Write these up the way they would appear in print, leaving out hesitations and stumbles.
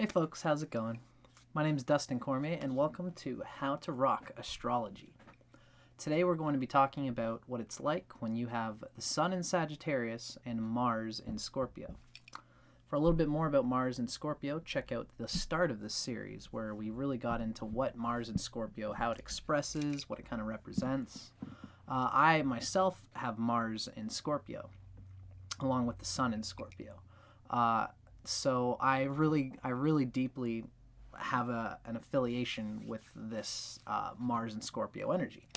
Hey folks, how's it going? My name is Dustin Cormier and welcome to How to Rock Astrology. Today we're going to be talking about what it's like when you have the Sun in Sagittarius and Mars in Scorpio. For a little bit more about Mars and Scorpio, check out the start of this series where we really got into what Mars and Scorpio, how it expresses, what it kind of represents. I myself have Mars in Scorpio, along with the Sun in Scorpio. So I really deeply have an affiliation with this Mars and Scorpio energy.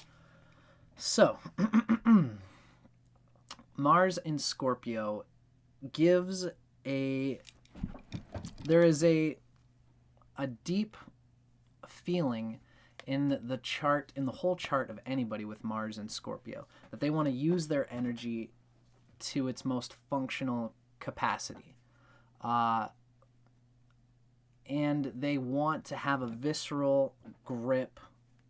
So Mars in Scorpio gives there is a deep feeling in the chart, in the whole chart of anybody with Mars in Scorpio, that they want to use their energy to its most functional capacity. And they want to have a visceral grip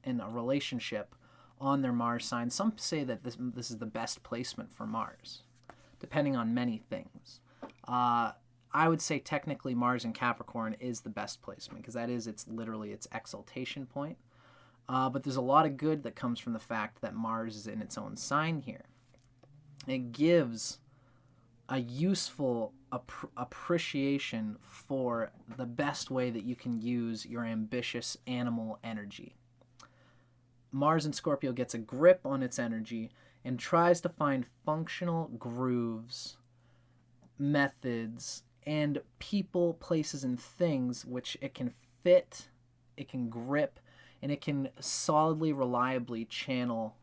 in a relationship on their Mars sign. Some say that this is the best placement for Mars, depending on many things. I would say technically Mars in Capricorn is the best placement because that is literally its exaltation point. But there's a lot of good that comes from the fact that Mars is in its own sign here. It gives a useful appreciation for the best way that you can use your ambitious animal energy. Mars in Scorpio gets a grip on its energy and tries to find functional grooves, methods, and people, places, and things which it can fit, it can grip, and it can solidly, reliably channel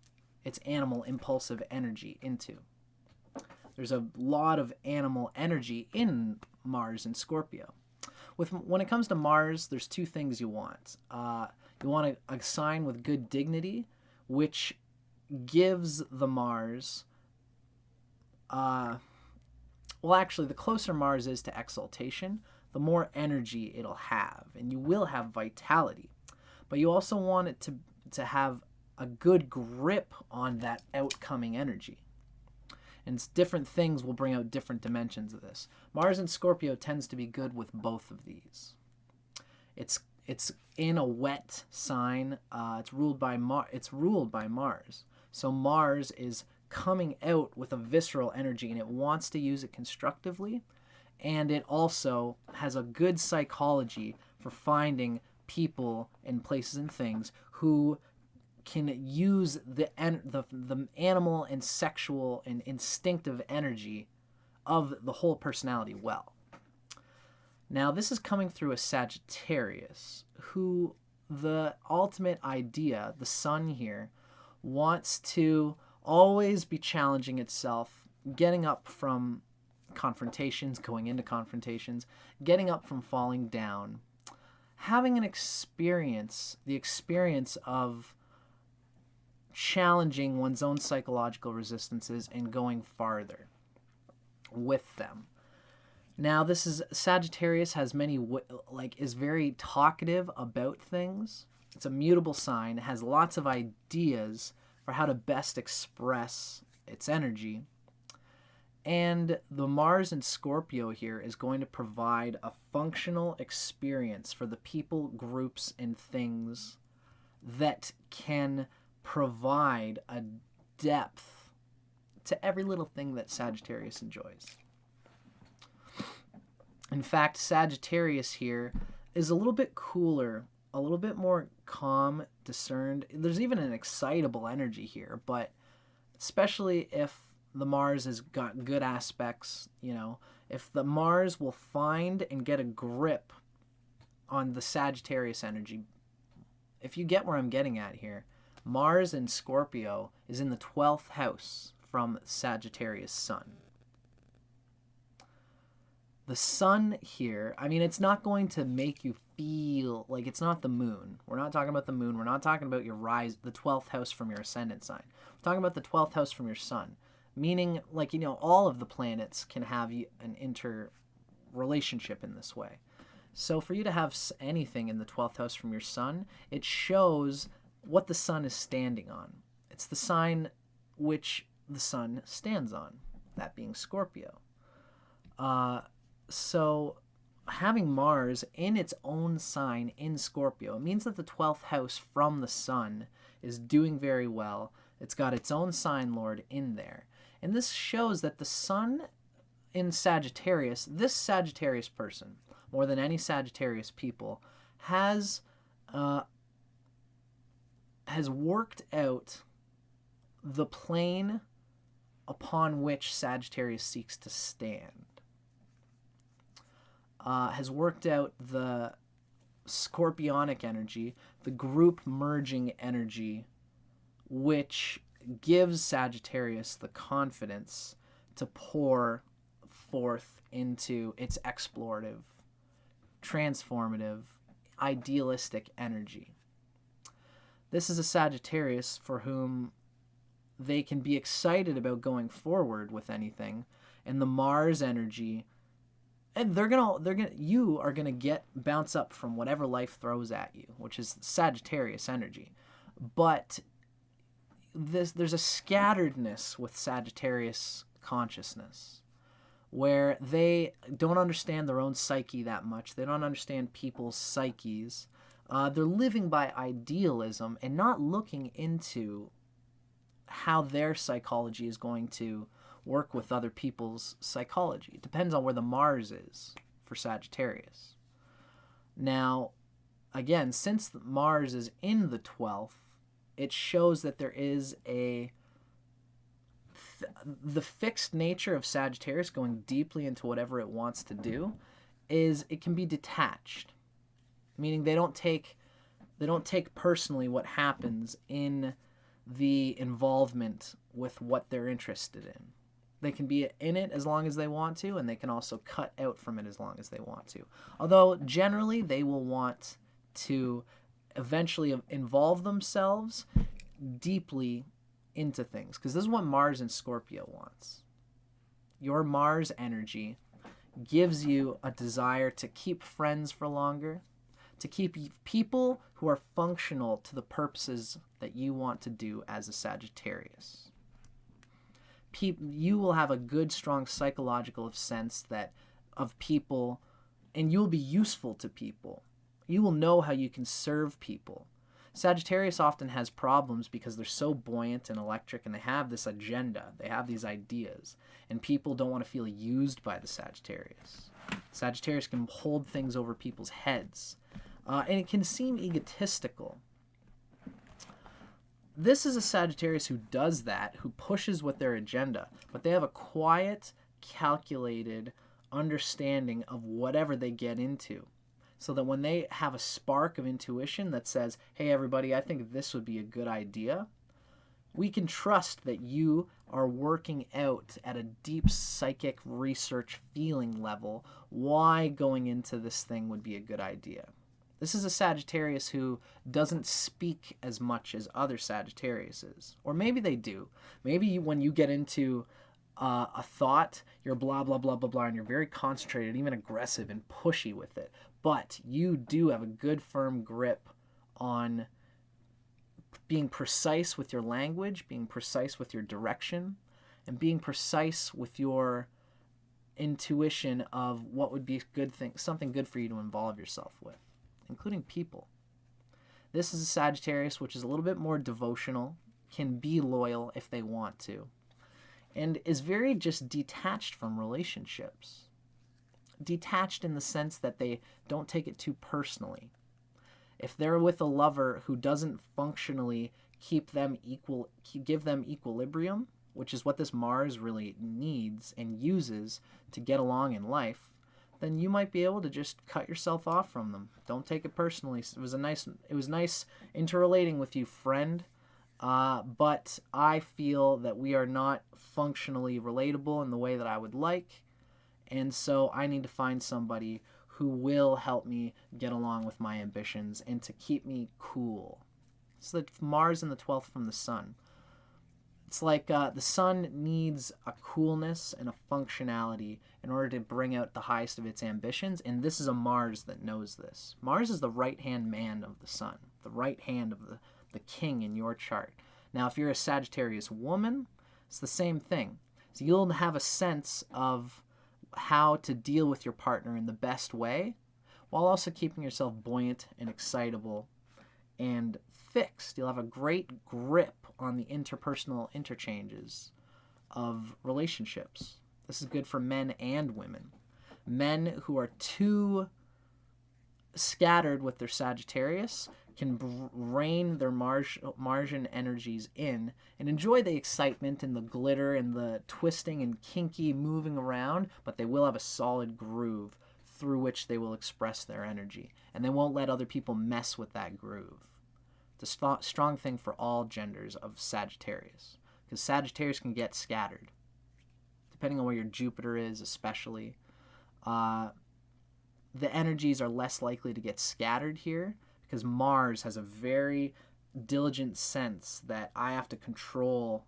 its animal impulsive energy into. There's a lot of animal energy in Mars and Scorpio. When it comes to Mars, there's two things you want. You want a sign with good dignity, which gives the Mars... well, actually, the closer Mars is to exaltation, the more energy it'll have, and you will have vitality. But you also want it to have a good grip on that outcoming energy. And different things will bring out different dimensions of this. Mars in Scorpio tends to be good with both of these. It's in a wet sign. It's ruled by Mars. So Mars is coming out with a visceral energy, and it wants to use it constructively. And it also has a good psychology for finding people and places and things who can use the animal and sexual and instinctive energy of the whole personality well. Now, this is coming through a Sagittarius, who the ultimate idea, the Sun here, wants to always be challenging itself, getting up from confrontations, going into confrontations, getting up from falling down, having an experience, the experience of challenging one's own psychological resistances and going farther with them. Now, this is Sagittarius has is very talkative about things. It's a mutable sign. It has lots of ideas for how to best express its energy. And the Mars in Scorpio here is going to provide a functional experience for the people, groups, and things that can provide a depth to every little thing that Sagittarius enjoys. In fact, Sagittarius here is a little bit cooler, a little bit more calm, discerned. There's even an excitable energy here, but especially if the Mars has got good aspects, if the Mars will find and get a grip on the Sagittarius energy, if you get where I'm getting at here, Mars in Scorpio is in the 12th house from Sagittarius Sun. The Sun here, it's not going to make you feel like it's not the moon. We're not talking about the moon. We're not talking about your rise, the 12th house from your ascendant sign. We're talking about the 12th house from your Sun, meaning all of the planets can have an interrelationship in this way. So for you to have anything in the 12th house from your Sun, it shows what the Sun is standing on. It's the sign which the Sun stands on, that being Scorpio. So having Mars in its own sign in Scorpio, it means that the 12th house from the sun is doing very well. It's got its own sign lord in there. And this shows that the sun in Sagittarius, this Sagittarius person, more than any Sagittarius people, has worked out the plane upon which Sagittarius seeks to stand. Has worked out the scorpionic energy, the group merging energy, which gives Sagittarius the confidence to pour forth into its explorative, transformative, idealistic energy. This is a Sagittarius for whom they can be excited about going forward with anything, and the Mars energy, and you are gonna bounce up from whatever life throws at you, which is Sagittarius energy. But there's a scatteredness with Sagittarius consciousness, where they don't understand their own psyche that much. They don't understand people's psyches. They're living by idealism and not looking into how their psychology is going to work with other people's psychology. It depends on where the Mars is for Sagittarius. Now, again, since Mars is in the 12th, it shows that there is the fixed nature of Sagittarius going deeply into whatever it wants to do is it can be detached, meaning they don't take personally what happens in the involvement with what they're interested in. They can be in it as long as they want to, and they can also cut out from it as long as they want to. Although generally they will want to eventually involve themselves deeply into things, because this is what Mars in Scorpio wants. Your Mars energy gives you a desire to keep friends for longer, to keep people who are functional to the purposes that you want to do as a Sagittarius. You will have a good, strong psychological sense of people, and you'll be useful to people. You will know how you can serve people. Sagittarius often has problems because they're so buoyant and electric, and they have this agenda. They have these ideas, and people don't want to feel used by the Sagittarius. Sagittarius can hold things over people's heads, and it can seem egotistical. This is a Sagittarius who does that, who pushes with their agenda, but they have a quiet, calculated understanding of whatever they get into. So that when they have a spark of intuition that says, hey, everybody, I think this would be a good idea, we can trust that you are working out at a deep psychic research feeling level why going into this thing would be a good idea. This is a Sagittarius who doesn't speak as much as other Sagittariuses. Or maybe they do. Maybe when you get into a thought, you're blah, blah, blah, blah, blah, and you're very concentrated, even aggressive and pushy with it. But you do have a good, firm grip on being precise with your language, being precise with your direction, and being precise with your intuition of what would be a good thing, something good for you to involve yourself with, including people. This is a Sagittarius which is a little bit more devotional, can be loyal if they want to, and is very just detached from relationships. Detached in the sense that they don't take it too personally. If they're with a lover who doesn't functionally give them equilibrium, which is what this Mars really needs and uses to get along in life, then you might be able to just cut yourself off from them. Don't take it personally. It was nice interrelating with you, friend. But I feel that we are not functionally relatable in the way that I would like. And so I need to find somebody who will help me get along with my ambitions and to keep me cool. It's like Mars in the 12th from the sun. It's like the sun needs a coolness and a functionality in order to bring out the highest of its ambitions, and this is a Mars that knows this. Mars is the right-hand man of the sun, the right hand of the king in your chart. Now, if you're a Sagittarius woman, it's the same thing. So you'll have a sense of how to deal with your partner in the best way while also keeping yourself buoyant and excitable and fixed. You'll have a great grip on the interpersonal interchanges of relationships. This is good for men and women. Men who are too scattered with their Sagittarius can rein their Martian energies in and enjoy the excitement and the glitter and the twisting and kinky moving around, but they will have a solid groove through which they will express their energy, and they won't let other people mess with that groove. It's a strong thing for all genders of Sagittarius, because Sagittarius can get scattered, depending on where your Jupiter is especially. The energies are less likely to get scattered here because Mars has a very diligent sense that I have to control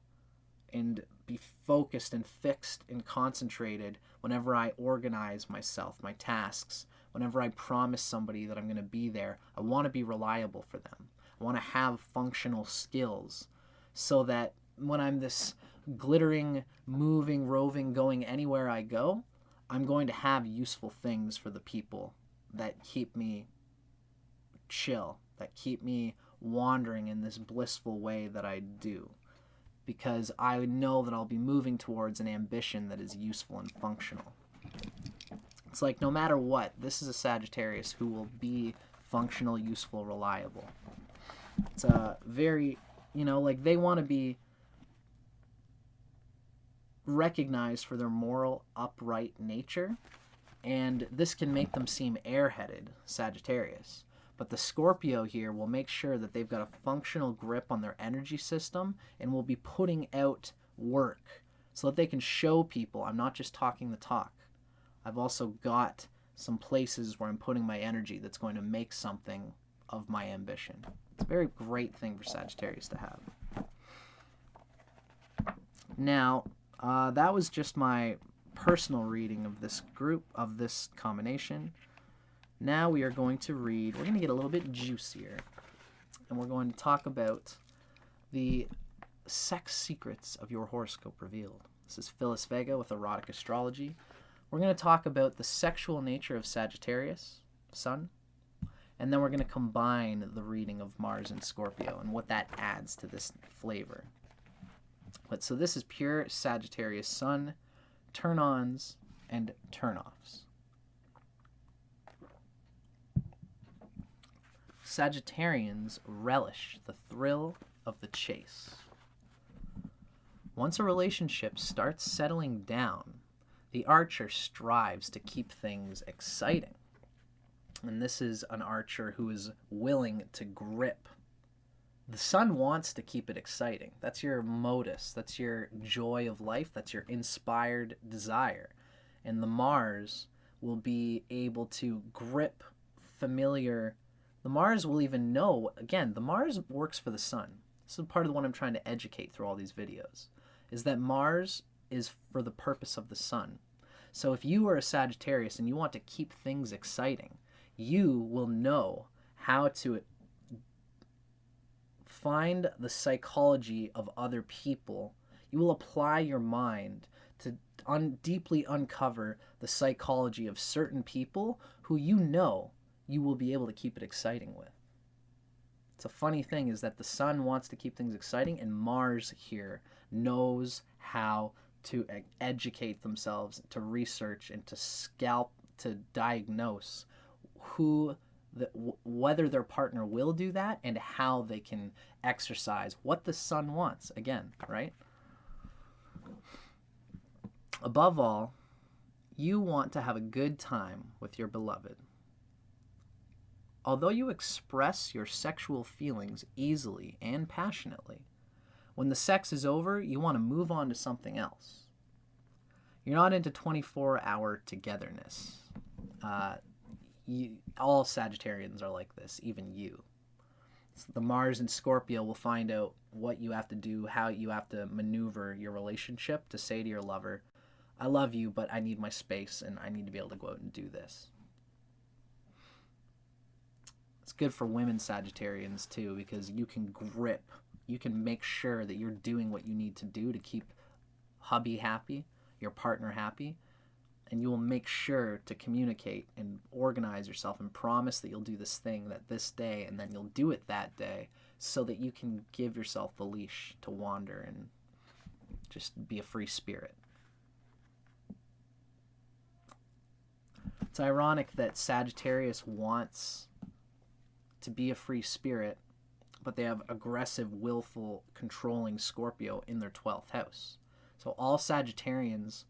and be focused and fixed and concentrated whenever I organize myself, my tasks. Whenever I promise somebody that I'm going to be there, I want to be reliable for them. I want to have functional skills so that when I'm this glittering, moving, roving, going anywhere I go, I'm going to have useful things for the people that keep me chill, that keep me wandering in this blissful way that I do, because I know that I'll be moving towards an ambition that is useful and functional. It's like no matter what, this is a Sagittarius who will be functional, useful, reliable. It's a very, like they want to be recognized for their moral, upright nature, and this can make them seem airheaded, Sagittarius. But the Scorpio here will make sure that they've got a functional grip on their energy system and will be putting out work so that they can show people I'm not just talking the talk. I've also got some places where I'm putting my energy that's going to make something of my ambition. It's a very great thing for Sagittarius to have. Now, that was just my personal reading of this group, of this combination. Now we are going to read, we're going to get a little bit juicier, and we're going to talk about the sex secrets of your horoscope revealed. This is Phyllis Vega with Erotic Astrology. We're going to talk about the sexual nature of Sagittarius, Sun, and then we're going to combine the reading of Mars and Scorpio and what that adds to this flavor. So this is pure Sagittarius Sun, turn-ons and turn-offs. Sagittarians relish the thrill of the chase. Once a relationship starts settling down, the archer strives to keep things exciting. And this is an archer who is willing to grip. The sun wants to keep it exciting. That's your modus. That's your joy of life. That's your inspired desire. And the Mars will be able to grip familiar. The Mars will even know, again, the Mars works for the sun. This is part of what I'm trying to educate through all these videos, is that Mars is for the purpose of the sun. So if you are a Sagittarius and you want to keep things exciting, you will know how to find the psychology of other people. You will apply your mind to deeply uncover the psychology of certain people who you will be able to keep it exciting with. It's a funny thing is that the sun wants to keep things exciting, and Mars here knows how to educate themselves, to research, and to diagnose whether their partner will do that and how they can exercise what the sun wants. Again, right? Above all, you want to have a good time with your beloved. Although you express your sexual feelings easily and passionately, when the sex is over, you want to move on to something else. You're not into 24-hour togetherness. All Sagittarians are like this, even you. So the Mars and Scorpio will find out what you have to do, how you have to maneuver your relationship to say to your lover, I love you, but I need my space and I need to be able to go out and do this. It's good for women Sagittarians too, because you can grip, you can make sure that you're doing what you need to do to keep hubby happy, your partner happy, And you will make sure to communicate and organize yourself and promise that you'll do this thing that this day, and then you'll do it that day, so that you can give yourself the leash to wander and just be a free spirit. It's ironic that Sagittarius wants to be a free spirit, but they have aggressive, willful, controlling Scorpio in their 12th house. So all Sagittarians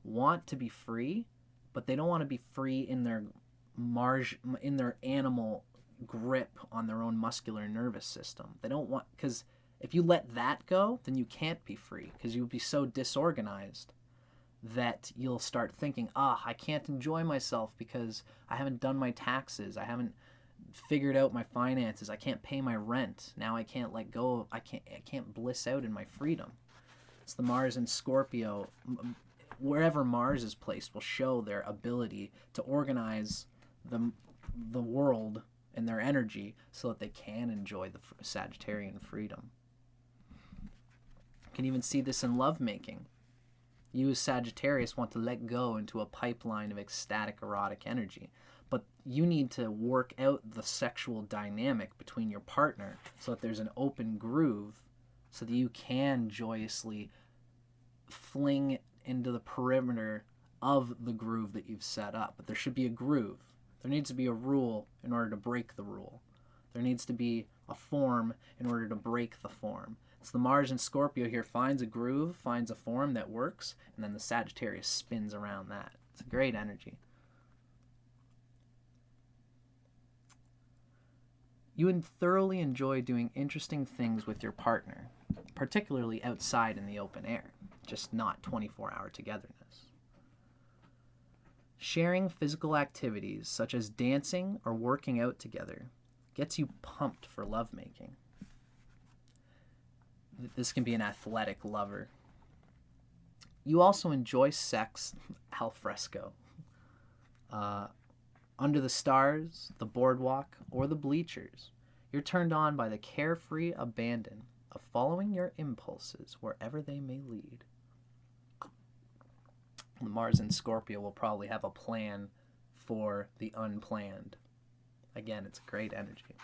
want to be free, but they don't want to be free in their animal grip on their own muscular nervous system. They don't want, because if you let that go, then you can't be free, because you'll be so disorganized that you'll start thinking, I can't enjoy myself because I haven't done my taxes, I haven't figured out my finances, I can't pay my rent, now I can't let go, I can't bliss out in my freedom. It's the Mars and Scorpio. Wherever Mars is placed will show their ability to organize the world and their energy so that they can enjoy the Sagittarian freedom. You can even see this in lovemaking. You as Sagittarius want to let go into a pipeline of ecstatic erotic energy, but you need to work out the sexual dynamic between your partner so that there's an open groove so that you can joyously fling into the perimeter of the groove that you've set up. But there should be a groove. There needs to be a rule in order to break the rule. There needs to be a form in order to break the form. It's the Mars and Scorpio here finds a groove, finds a form that works, and then the Sagittarius spins around that. It's a great energy. You would thoroughly enjoy doing interesting things with your partner, particularly outside in the open air, just not 24-hour togetherness. Sharing physical activities such as dancing or working out together gets you pumped for lovemaking. This can be an athletic lover. You also enjoy sex al fresco. Under the stars, the boardwalk, or the bleachers, you're turned on by the carefree abandon of following your impulses wherever they may lead. The Mars and Scorpio will probably have a plan for the unplanned. Again, it's a great energy.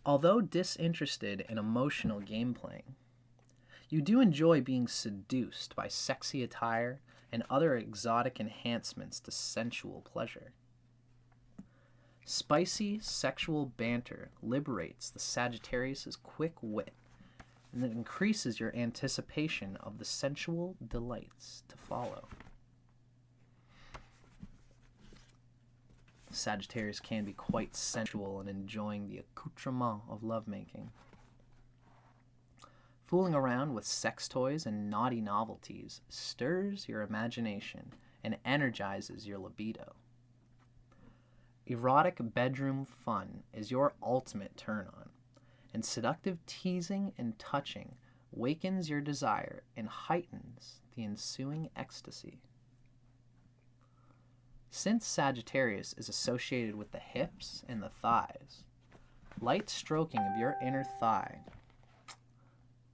Although disinterested in emotional game playing, you do enjoy being seduced by sexy attire and other exotic enhancements to sensual pleasure. Spicy sexual banter liberates the Sagittarius' quick wit, and it increases your anticipation of the sensual delights to follow. Sagittarius can be quite sensual in enjoying the accoutrement of lovemaking. Fooling around with sex toys and naughty novelties stirs your imagination and energizes your libido. Erotic bedroom fun is your ultimate turn-on, and seductive teasing and touching wakens your desire and heightens the ensuing ecstasy. Since Sagittarius is associated with the hips and the thighs, light stroking of your inner thigh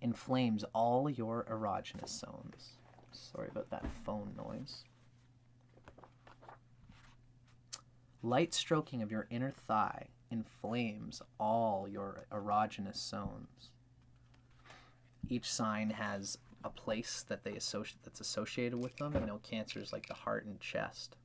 inflames all your erogenous zones. Sorry about that phone noise. Light stroking of your inner thigh inflames all your erogenous zones. Each sign has a place that that's associated with them. You know, Cancer is like the heart and chest.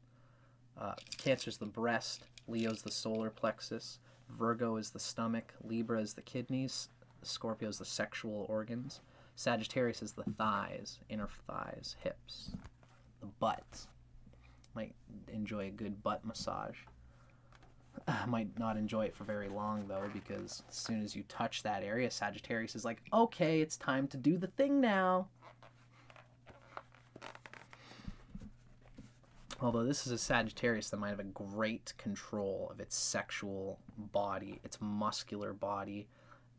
Cancer is the breast. Leo is the solar plexus. Virgo is the stomach. Libra is the kidneys. Scorpio is the sexual organs. Sagittarius is the thighs, inner thighs, hips, the butt. Might enjoy a good butt massage. Might not enjoy it for very long though, because as soon as you touch that area, Sagittarius is like, okay, it's time to do the thing now. Although this is a Sagittarius that might have a great control of its sexual body, its muscular body,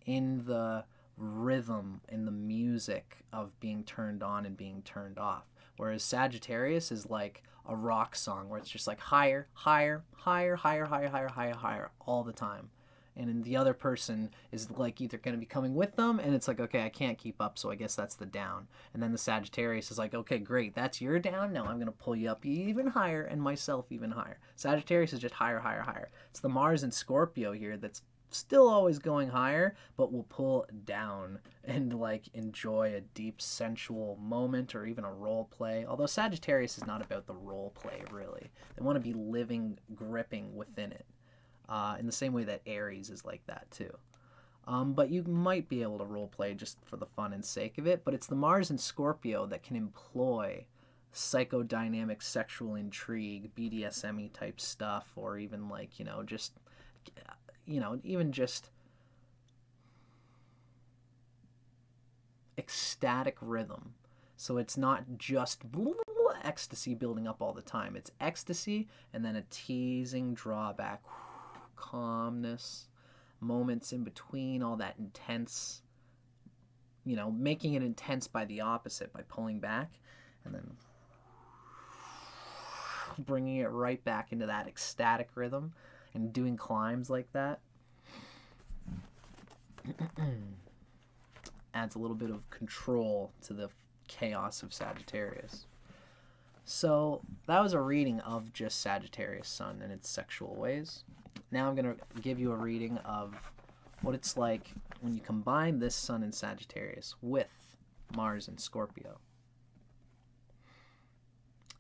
in the rhythm, in the music of being turned on and being turned off. Whereas Sagittarius is like a rock song where it's just like higher, higher, higher, higher, higher, higher, higher, higher all the time. And then the other person is like either going to be coming with them, and it's like, okay, I can't keep up, so I guess that's the down. And then the Sagittarius is like, okay, great, that's your down. Now I'm going to pull you up even higher, and myself even higher. Sagittarius is just higher, higher, higher. It's the Mars and Scorpio here that's still always going higher, but will pull down and like enjoy a deep sensual moment or even a role play. Although Sagittarius is not about the role play, really. They want to be living, gripping within it. In the same way that Aries is like that too. But you might be able to role play just for the fun and sake of it. But it's the Mars and Scorpio that can employ psychodynamic sexual intrigue, BDSM-y type stuff, or even like, even just ecstatic rhythm. So it's not just ecstasy building up all the time. It's ecstasy and then a teasing drawback, calmness, moments in between, all that intense, making it intense by the opposite, by pulling back, and then bringing it right back into that ecstatic rhythm and doing climbs like that. Adds a little bit of control to the chaos of Sagittarius. So that was a reading of just Sagittarius Sun and its sexual ways. Now I'm going to give you a reading of what it's like when you combine this Sun in Sagittarius with Mars and Scorpio.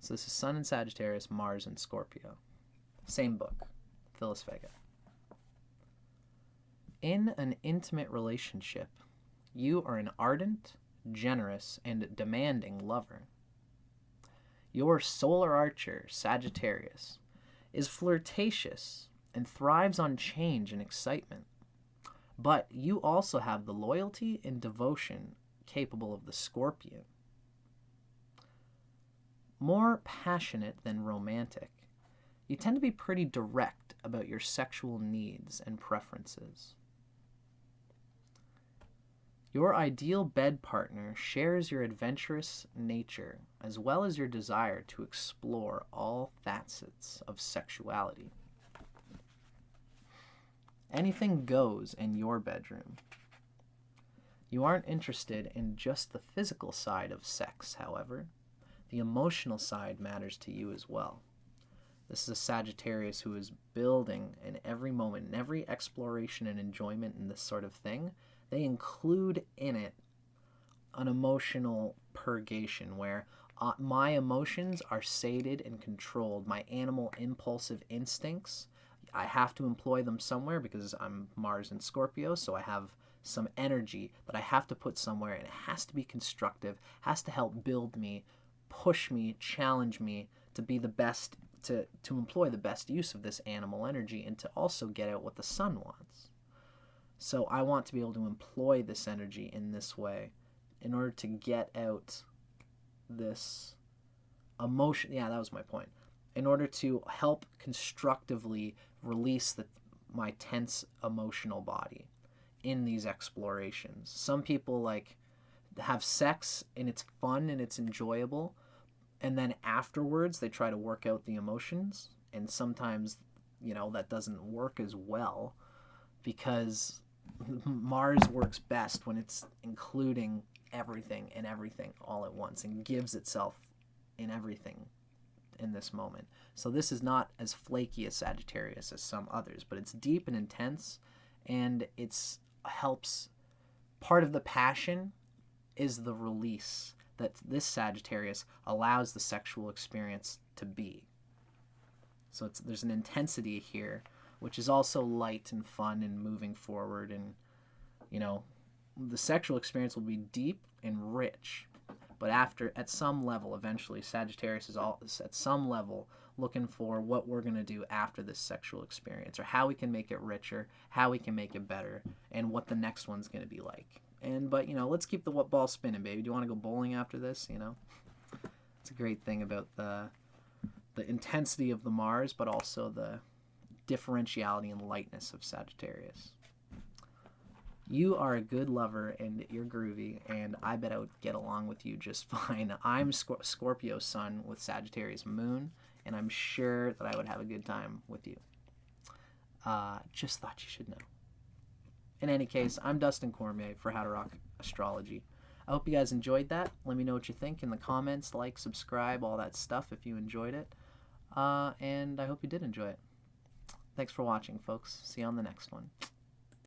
So this is Sun in Sagittarius, Mars and Scorpio. Same book, Phyllis Vega. In an intimate relationship, you are an ardent, generous, and demanding lover. Your solar archer, Sagittarius, is flirtatious and thrives on change and excitement. But you also have the loyalty and devotion capable of the Scorpion. More passionate than romantic, you tend to be pretty direct about your sexual needs and preferences. Your ideal bed partner shares your adventurous nature as well as your desire to explore all facets of sexuality. Anything goes in your bedroom. You aren't interested in just the physical side of sex, however. The emotional side matters to you as well. This is a Sagittarius who is building in every moment, in every exploration and enjoyment in this sort of thing. They include in it an emotional purgation where my emotions are sated and controlled. My animal impulsive instincts, I have to employ them somewhere because I'm Mars and Scorpio, so I have some energy that I have to put somewhere, and it has to be constructive, has to help build me, push me, challenge me to be the best, to employ the best use of this animal energy and to also get out what the sun wants. So I want to be able to employ this energy in this way in order to get out this emotion. Yeah, that was my point. In order to help constructively release my tense emotional body in these explorations. Some people like have sex and it's fun and it's enjoyable, and then afterwards they try to work out the emotions, and sometimes that doesn't work as well because Mars works best when it's including everything and everything all at once and gives itself in everything in this moment. So this is not as flaky as Sagittarius as some others, but it's deep and intense, and it's helps. Part of the passion is the release that this Sagittarius allows the sexual experience to be. So there's an intensity here, which is also light and fun and moving forward, and the sexual experience will be deep and rich. But at some level, eventually, Sagittarius is at some level looking for what we're going to do after this sexual experience, or how we can make it richer, how we can make it better, and what the next one's going to be like. But let's keep the ball spinning, baby. Do you want to go bowling after this? It's a great thing about the intensity of the Mars, but also the differentiality and lightness of Sagittarius. You are a good lover and you're groovy, and I bet I would get along with you just fine. I'm Scorpio Sun with Sagittarius Moon, and I'm sure that I would have a good time with you. Just thought you should know. In any case, I'm Dustin Cormier for How to Rock Astrology. I hope you guys enjoyed that. Let me know what you think in the comments. Like, subscribe, all that stuff if you enjoyed it. And I hope you did enjoy it. Thanks for watching, folks. See you on the next one.